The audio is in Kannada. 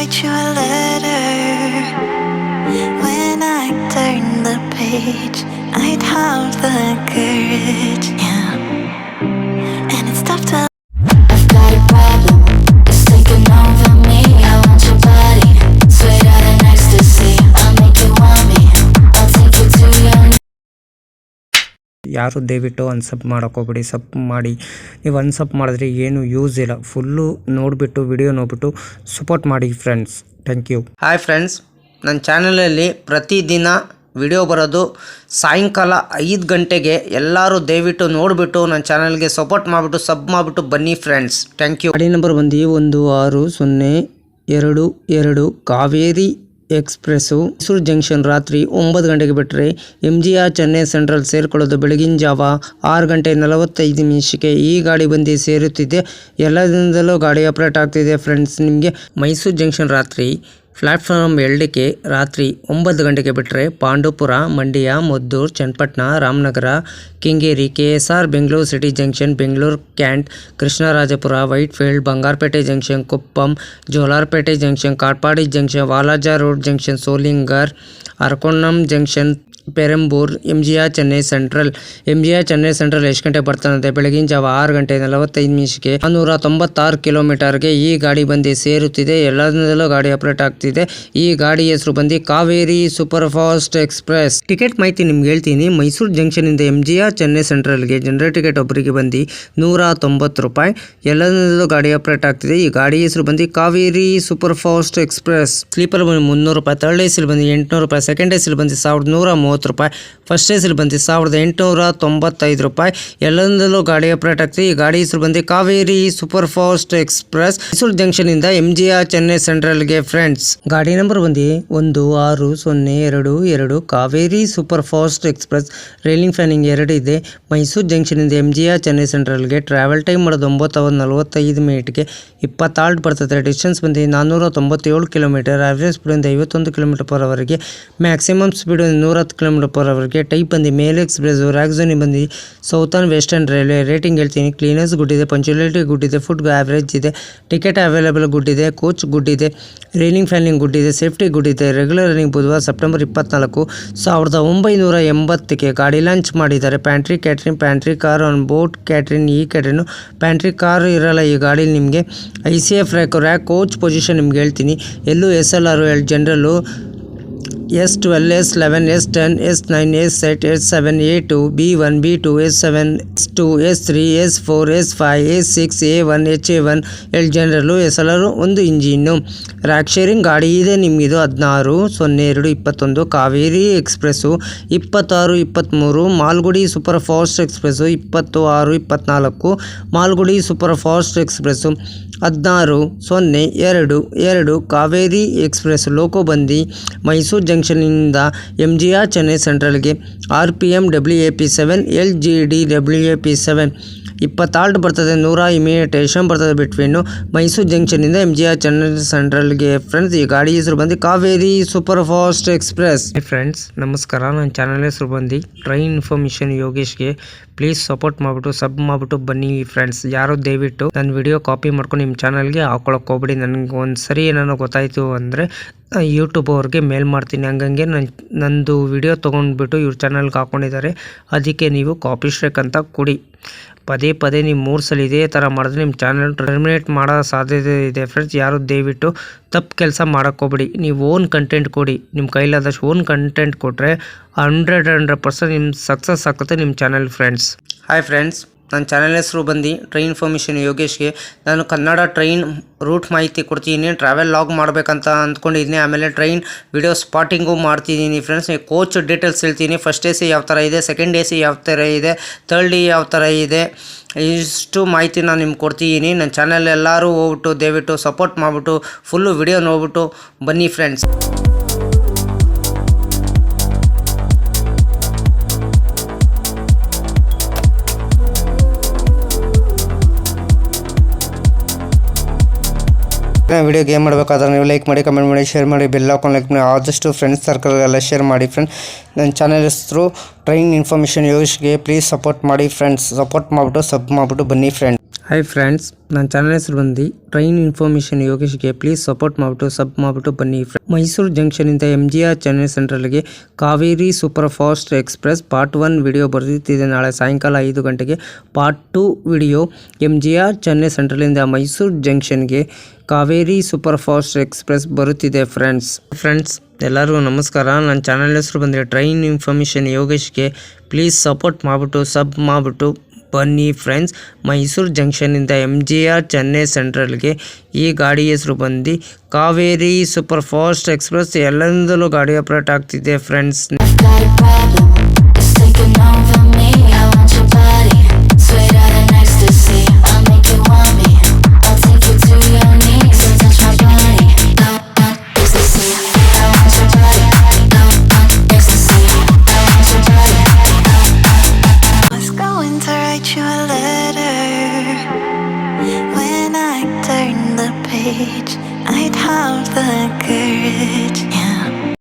write you a letter. When I turn the page, I'd have the courage, yeah. And it's tough to. I've got a problem, it's taking over me. I want your body, sweat out in ecstasy. I'll make you want me, I'll take you to your. ಯಾರು ದಯವಿಟ್ಟು ಅನ್ಸಪ್ ಮಾಡೋಕ್ಕೋಗ್ಬಿಡಿ. ಸಪ್ ಮಾಡಿ. ನೀವು ಅನ್ಸಪ್ ಮಾಡಿದ್ರೆ ಏನು ಯೂಸ್ ಇಲ್ಲ. ಫುಲ್ಲು ನೋಡಿಬಿಟ್ಟು ವಿಡಿಯೋ ನೋಡಿಬಿಟ್ಟು ಸಪೋರ್ಟ್ ಮಾಡಿ friends. Thank you. Hi friends, ನನ್ನ ಚಾನಲಲ್ಲಿ ಪ್ರತಿದಿನ ವಿಡಿಯೋ ಬರೋದು ಸಾಯಂಕಾಲ 5 ಗಂಟೆಗೆ. ಎಲ್ಲರೂ ದಯವಿಟ್ಟು ನೋಡಿಬಿಟ್ಟು ನನ್ನ ಚಾನಲ್ಗೆ ಸಪೋರ್ಟ್ ಮಾಡಿಬಿಟ್ಟು ಸಬ್ ಮಾಡಿಬಿಟ್ಟು ಬನ್ನಿ ಫ್ರೆಂಡ್ಸ್. Thank you. ಗಾಡಿ ನಂಬರ್ ಬಂದು 1602 ಕಾವೇರಿ ಎಕ್ಸ್ಪ್ರೆಸ್ಸು ಮೈಸೂರು ಜಂಕ್ಷನ್ ರಾತ್ರಿ 9 ಗಂಟೆಗೆ ಬಿಟ್ಟರೆ MGR ಚೆನ್ನೈ ಸೆಂಟ್ರಲ್ ಸೇರಿಕೊಳ್ಳೋದು ಬೆಳಗಿನ ಜಾವ 6 ಗಂಟೆ 45 ನಿಮಿಷಕ್ಕೆ ಈ ಗಾಡಿ ಬಂದು ಸೇರುತ್ತಿದೆ. ಎಲ್ಲ ದಿನದಲ್ಲೂ ಗಾಡಿ ಆಪ್ರೇಟ್ ಆಗ್ತಿದೆ ಫ್ರೆಂಡ್ಸ್. ನಿಮಗೆ ಮೈಸೂರು ಜಂಕ್ಷನ್ ರಾತ್ರಿ ಪ್ಲಾಟ್ಫಾರ್ಮ್ 2ಕ್ಕೆ ರಾತ್ರಿ 9 ಗಂಟೆಗೆ ಬಿಟ್ಟರೆ Pandavapura, Mandya, Maddur, Channapatna, Ramanagara, Kengeri, KSR, Bengaluru city junction, Bengaluru cant, Krishnarajapuram, Whitefield, Bangarapet junction, Kuppam, Jolarpettai junction, Katpadi junction, Walajah road junction, Sholinghur, Arakkonam junction, Perambur, MGR Chennai Central. MGR Chennai Central ಎಷ್ಟು ಗಂಟೆ ಬರ್ತಾನಂತೆ ಬೆಳಗಿನ ಜಾವ 6 ಗಂಟೆ 45 ನಿಮಿಷಕ್ಕೆ 196 ಕಿಲೋಮೀಟರ್ಗೆ ಈ ಗಾಡಿ ಬಂದು ಸೇರುತ್ತಿದೆ. ಎಲ್ಲದರಲ್ಲೂ ಗಾಡಿ ಆಪರೇಟ್ ಆಗ್ತಿದೆ. ಈ ಗಾಡಿ ಹೆಸರು ಬಂದು Kaveri superfast express. Ticket ಮಾಹಿತಿ ನಿಮ್ಗೆ ಹೇಳ್ತೀನಿ. ಮೈಸೂರು ಜಂಕ್ಷನಿಂದ MGR ಚೆನ್ನೈ ಸೆಂಟ್ರಲ್ಗೆ ಜನರಲ್ ಟಿಕೆಟ್ ಒಬ್ಬರಿಗೆ ಬಂದು 190 ರೂಪಾಯಿ. ಎಲ್ಲದರಲ್ಲೂ ಗಾಡಿ ಆಪರೇಟ್ ಆಗ್ತಿದೆ. ಈ ಗಾಡಿ ಹೆಸರು ಬಂದು Kaveri superfast express. Sleeper ಬಂದು 300 ರೂಪಾಯಿ, ಥರ್ಡ್ AC ಬಂದು 800 ರೂಪಾಯಿ, ಸೆಕೆಂಡ್ AC ಬಂದು 1130 ರೂಪಾಯಿ, ಫಸ್ಟ್ AC ಬಂದು 1895 ರೂಪಾಯಿ. ಎಲ್ಲದರಲ್ಲೂ ಗಾಡಿ ಆಪರೇಟ್ ಆಗ್ತಿದೆ. ಈ ಗಾಡಿ ಹೆಸರು ಬಂದು Kaveri superfast express. Mysuru junction ಇಂದ MGR ಚೆನ್ನೈ ಸೆಂಟ್ರಲ್ಗೆ ಫ್ರೆಂಡ್ಸ್. ಗಾಡಿ ನಂಬರ್ ಬಂದು 1602 Kaveri superfast express. Railfanning 2 ಇದೆ. ಮೈಸೂರು ಜಂಕ್ಷನ್ ಇಂದ MGR ಚೆನ್ನೈ ಸೆಂಟ್ರಲ್ಗೆ ಟ್ರಾವೆಲ್ ಟೈಮ್ ಮಾಡೋದು 9:45 ಮಿನಿಟ್ಗೆ 20 ಆಲ್ಟ್ ಬರ್ತದೆ. ಡಿಸ್ಟೆನ್ಸ್ ಬಂದು 497 ಕಿಲೋಮೀಟರ್. ಆವ್ರೇಜ್ ಸ್ಪೀಡ್ ಒಂದು 51 km/hವರೆಗೆ. ಮ್ಯಾಕ್ಸಿಮಮ್ ಸ್ಪೀಡ್ 110 km/hವರೆಗೆ. ಟೈಪ್ ಬಂದು ಮೇಲ್ ಎಕ್ಸ್ಪ್ರೆಸ್. ರ್ಯಾಕ್ ಝೋನ್ ಬಂದು ಸೌತರ್ನ್ ವೆಸ್ಟರ್ನ್ ರೈಲ್ವೆ. ರೇಟಿಂಗ್ ಹೇಳ್ತೀನಿ. ಕ್ಲೀನೆಸ್ ಗುಡ್ ಇದೆ, ಪಂಚುಯಾಲಿಟಿ ಗುಡ್ ಇದೆ, ಫುಡ್ ಆವ್ರೇಜ್ ಇದೆ, ಟಿಕೆಟ್ ಅವೈಲೇಬಲ್ ಗುಡ್ ಇದೆ, ಕೋಚ್ ಗುಡ್ ಇದೆ, ರೈಲಿಂಗ್ ಫ್ಯಾನಿಂಗ್ ಗುಡ್ ಇದೆ, ಸೇಫ್ಟಿ ಗುಡ್ ಇದೆ. ರೆಗ್ಯುಲರ್ ರನ್ನಿಂಗ್ ಬುಧವಾರ ಸೆಪ್ಟೆಂಬರ್ 24, 1980ಕ್ಕೆ ಗಾಡಿ ಲಾಂಚ್ ಮಾಡಿದ್ದಾರೆ. Pantry catering, pantry car on board catering. ಈ ಕ್ಯಾಟ್ರಿನ್ ಪ್ಯಾಂಟ್ರಿ ಕಾರ್ ಇರಲ್ಲ ಈ ಗಾಡಿ. ನಿಮಗೆ ICF ರ್ಯಾಕ್ ಕೋಚ್ ಪೊಸಿಷನ್ ನಿಮ್ಗೆ ಹೇಳ್ತೀನಿ. ಎಲ್ಲೂ SLR ಜನರಲ್ಲು S12, S11, S10, S9, S8, S7, A2, B1, B2, S7, S2, S3, S4, S5, S6, A1, HA1 ಜನರಲ್ಲು. SLR ಒಂದು ಇಂಜಿನ್ನು. ರ್ಯಾಕ್ ಶೇರಿಂಗ್ ಗಾಡಿ ಇದೆ ನಿಮಗಿದು. 160221 Kaveri express. 2623 Malgudi superfast express. 2624 Malgudi superfast express. 1602 Kaveri express. Loco ಬಂದು ಮೈಸೂರು ಜಂಕ್ಷನ್ನಿಂದ MGR ಚೆನ್ನೈ ಸೆಂಟ್ರಲ್ಗೆ RPM WAP7 LGD WAP7 20 halt ಬರ್ತದೆ. 100 ಇಮಿಟೇಷನ್ ಬರ್ತದೆ ಬಿಟ್ವೀನು ಮೈಸೂರು ಜಂಕ್ಷನಿಂದ MGR ಚೆನ್ನೈ ಸೆಂಟ್ರಲ್ಗೆ ಫ್ರೆಂಡ್ಸ್. ಈ ಗಾಡಿ ಹೆಸರು ಬಂದು Kaveri superfast express. Friends ನಮಸ್ಕಾರ. ನನ್ನ ಚಾನಲ್ ಹೆಸರು ಬಂದು ಟ್ರೈನ್ ಇನ್ಫಾರ್ಮೇಷನ್ ಯೋಗೇಶ್ಗೆ. ಪ್ಲೀಸ್ ಸಪೋರ್ಟ್ ಮಾಡಿಬಿಟ್ಟು ಸಬ್ ಮಾಡಿಬಿಟ್ಟು ಬನ್ನಿ ಫ್ರೆಂಡ್ಸ್. ಯಾರು ದಯವಿಟ್ಟು ನನ್ನ ವಿಡಿಯೋ ಕಾಪಿ ಮಾಡ್ಕೊಂಡು ನಿಮ್ಮ ಚಾನಲ್ಗೆ ಹಾಕೊಳಕ್ಕೆ ಹೋಗ್ಬಿಡಿ. ನನಗೆ ಒಂದು ಸರಿ ಏನೋ ಗೊತ್ತಾಯಿತು ಅಂದರೆ ಯೂಟ್ಯೂಬ್ ಅವ್ರಿಗೆ ಮೇಲ್ ಮಾಡ್ತೀನಿ. ಹಂಗಂಗೆ ನಂದು ವಿಡಿಯೋ ತೊಗೊಂಡ್ಬಿಟ್ಟು ಇವ್ರ ಚಾನಲ್ಗೆ ಹಾಕ್ಕೊಂಡಿದ್ದಾರೆ. ಅದಕ್ಕೆ ನೀವು ಕಾಪಿ ಸ್ಟ್ರೈಕ್ ಅಂತ ಕೊಡಿ. ಪದೇ ನೀವು 3 ಸಲ ಇದೇ ಥರ ಮಾಡಿದ್ರೆ ನಿಮ್ಮ ಚಾನಲ್ ಟರ್ಮಿನೇಟ್ ಮಾಡೋ ಸಾಧ್ಯತೆ ಇದೆ ಫ್ರೆಂಡ್ಸ್. ಯಾರು ದಯವಿಟ್ಟು ತಪ್ಪು ಕೆಲಸ ಮಾಡೋಕ್ಕೋಗ್ಬಿಡಿ. ನೀವು ಓನ್ ಕಂಟೆಂಟ್ ಕೊಡಿ. ನಿಮ್ಮ ಕೈಲಾದಷ್ಟು ಓನ್ ಕಂಟೆಂಟ್ ಕೊಟ್ಟರೆ 100% ನಿಮ್ಮ ಸಕ್ಸಸ್ ಆಗುತ್ತೆ ನಿಮ್ಮ ಚಾನಲ್ ಫ್ರೆಂಡ್ಸ್. ಹಾಯ್ ಫ್ರೆಂಡ್ಸ್, ನನ್ನ ಚಾನಲ್ ಹೆಸರು ಬಂದು ಟ್ರೈನ್ ಇನ್ಫಾರ್ಮೇಷನ್ ಯೋಗೇಶ್ಗೆ. ನಾನು ಕನ್ನಡ ಟ್ರೈನ್ ರೂಟ್ ಮಾಹಿತಿ ಕೊಡ್ತಿದ್ದೀನಿ. ಟ್ರಾವೆಲ್ ಲಾಗ್ ಮಾಡಬೇಕಂತ ಅಂದ್ಕೊಂಡಿದ್ದೀನಿ. ಆಮೇಲೆ ಟ್ರೈನ್ ವಿಡಿಯೋ ಸ್ಪಾಟಿಂಗು ಮಾಡ್ತಿದ್ದೀನಿ ಫ್ರೆಂಡ್ಸ್. ಕೋಚ್ ಡೀಟೇಲ್ಸ್ ಹೇಳ್ತೀನಿ. ಫಸ್ಟ್ AC ಯಾವ ಥರ ಇದೆ, ಸೆಕೆಂಡ್ AC ಯಾವ ಥರ ಇದೆ, ಥರ್ಡ್ ಯಾವ ಥರ ಇದೆ, ಇಷ್ಟು ಮಾಹಿತಿ ನಾನು ನಿಮ್ಗೆ ಕೊಡ್ತಿದ್ದೀನಿ. ನನ್ನ ಚಾನಲ್ ಎಲ್ಲರೂ ಹೋಗ್ಬಿಟ್ಟು ದಯವಿಟ್ಟು ಸಪೋರ್ಟ್ ಮಾಡಿಬಿಟ್ಟು ಫುಲ್ಲು ವಿಡಿಯೋ ನೋಡ್ಬಿಟ್ಟು ಬನ್ನಿ ಫ್ರೆಂಡ್ಸ್. ವಿಡಿಯೋಗೆ ಏನು ಮಾಡಬೇಕಾದ್ರೆ ನೀವು ಲೈಕ್ ಮಾಡಿ, ಕಮೆಂಟ್ ಮಾಡಿ, ಶೇರ್ ಮಾಡಿ, ಬೆಲ್ ಹಾಕೊಂಡು ಲೈಕ್ ಮಾಡಿ. ಆದಷ್ಟು ಫ್ರೆಂಡ್ಸ್ ಸರ್ಕಲ್ಗೆಲ್ಲ ಶೇರ್ ಮಾಡಿ ಫ್ರೆಂಡ್ಸ್. ನನ್ನ ಚಾನಲ್ ಹೆಸರು ಟ್ರೈನ್ ಇನ್ಫಾರ್ಮೇಷನ್ ಯೋಗೇಶ್ಗೆ. ಪ್ಲೀಸ್ ಸಪೋರ್ಟ್ ಮಾಡಿ ಫ್ರೆಂಡ್ಸ್. ಸಪೋರ್ಟ್ ಮಾಡಿಬಿಟ್ಟು ಸಬ್ ಮಾಡಿಬಿಟ್ಟು ಬನ್ನಿ ಫ್ರೆಂಡ್ಸ್. ಹಾಯ್ ಫ್ರೆಂಡ್ಸ್, ನನ್ನ ಚಾನಲ್ ಹೆಸರು ಬಂದು ಟ್ರೈನ್ ಇನ್ಫಾರ್ಮೇಷನ್ ಯೋಗೇಶ್ಗೆ ಪ್ಲೀಸ್ ಸಪೋರ್ಟ್ ಮಾಡಿಬಿಟ್ಟು ಸಬ್ ಮಾಡಿಬಿಟ್ಟು ಬನ್ನಿ. ಮೈಸೂರು ಜಂಕ್ಷನಿಂದ MGR ಚೆನ್ನೈ ಸೆಂಟ್ರಲ್ಗೆ Kaveri superfast express part 1 video ಬರೆದಿತ್ತಿದೆ. ನಾಳೆ ಸಾಯಂಕಾಲ 5 ಗಂಟೆಗೆ ಪಾರ್ಟ್ 2 ವಿಡಿಯೋ MGR ಚೆನ್ನೈ ಸೆಂಟ್ರಲಿಂದ ಮೈಸೂರು ಜಂಕ್ಷನ್ಗೆ ಕಾವೇರಿ ಸೂಪರ್ ಫಾಸ್ಟ್ ಎಕ್ಸ್ಪ್ರೆಸ್ ಬರುತ್ತಿದೆ. ಫ್ರೆಂಡ್ಸ್ ಎಲ್ಲರಿಗೂ ನಮಸ್ಕಾರ. ನನ್ನ ಚಾನಲ್ ಹೆಸರು ಬಂದರೆ ಟ್ರೈನ್ ಇನ್ಫಾರ್ಮೇಷನ್ ಯೋಗೇಶ್ಗೆ ಪ್ಲೀಸ್ ಸಪೋರ್ಟ್ ಮಾಡಿಬಿಟ್ಟು ಸಬ್ ಮಾಡಿಬಿಟ್ಟು ಬನ್ನಿ. ಫ್ರೆಂಡ್ಸ್, ಮೈಸೂರು ಜಂಕ್ಷನಿಂದ MGR ಚೆನ್ನೈ ಸೆಂಟ್ರಲ್ಗೆ ಈ ಗಾಡಿ ಹೆಸರು ಬಂದು ಕಾವೇರಿ ಸೂಪರ್ ಫಾಸ್ಟ್ ಎಕ್ಸ್ಪ್ರೆಸ್. ಎಲ್ಲರಿಂದಲೂ ಗಾಡಿ ಆಪ್ರೇಟ್ ಆಗ್ತಿದೆ. Friends, When I turn the page, I'd have the courage.